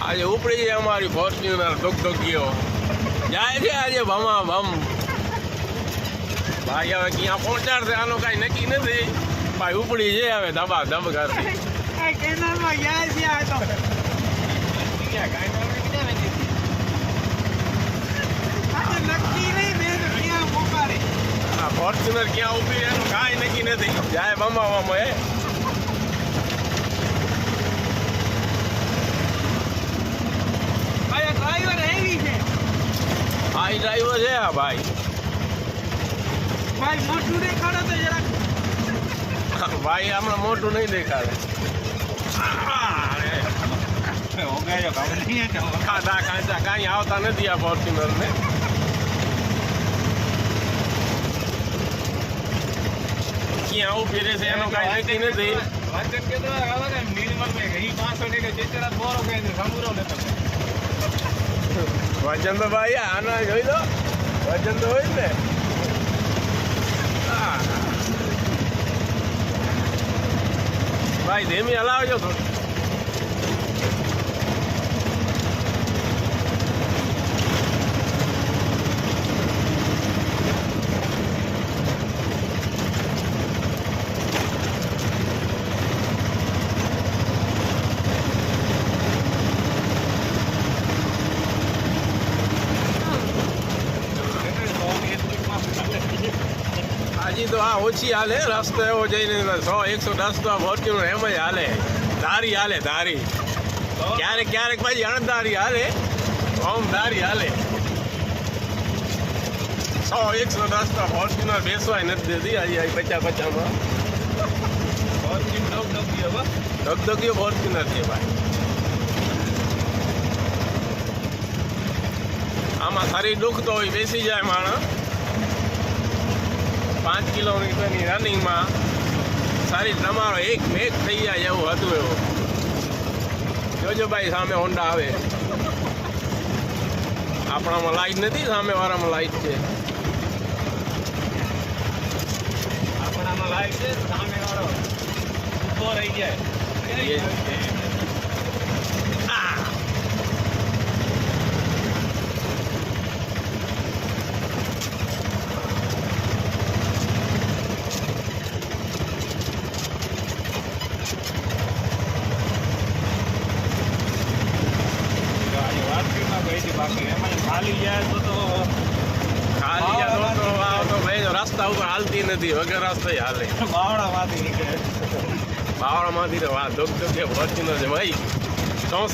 આજે ઉપડી છે અમારી ફોર્ચ્યુનર ધોકધોકીઓ જાય છે આજે ભમા ભમ. ભાઈ હવે ક્યાં પહોંચાડશે આનો કાંઈ નક્કી નથી. ભાઈ ઉપડી છે હવે ધબા ધબ કરતી. આ ફોર્ચ્યુનર ક્યાં ઉભી છે એનું કાંઈ નક્કી નથી. જાય ભમાવામાં એ આ ડ્રાઈવર છે આ ભાઈ. ભાઈ હમણાં મોટું નહીં દેખાડે. ખાધા ખાંચા કાંઈ આવતા નથી આ ફોર્ચ્યુનર ને. ક્યાં ઉભી રહેશે એનું કાંઈ નક્કી નથી. વજન તો ભાઈ આના જોઈ લો. વજન તો હોય ને. ભાઈ ધીમી હલાવજો થોડી. હજી તો આ ઓછી હાલે. રસ્તો એવો જઈને 100-110 તો ફોર્ચ્યુનર એમ જ હાલે. ધારી હાલે ધારી. ક્યારેક ક્યારેક પછી અણધારી હાલે. ઓમ ધારી હાલે. 100-110 તો ફોર્ચ્યુનર બેસવાય નથી દેતી. હજી 50-50માં ધગધગીઓ ફોર્ચ્યુનર છે ભાઈ. આમાં શરીર દુખતો હોય બેસી જાય માણસ. 5 કિલોમીટરની રનિંગમાં શરીર તમારો એક થઈ જાય એવું હતું એવું. જોજો ભાઈ સામે હોન્ડા આવે. આપણામાં લાઈટ નથી, સામે વાળામાં લાઈટ છે. આપણામાં લાઈટ છે, સામે વાળો ઊભો રહી જાય. ખાલી જાય તો ભાઈ રસ્તા ઉપર હાલતી નથી. વગર રસ્તે હાલે. બાવળામાંથી તો વાત ધોક ધોકે ફોર્ચ્યુનર છે ભાઈ. 64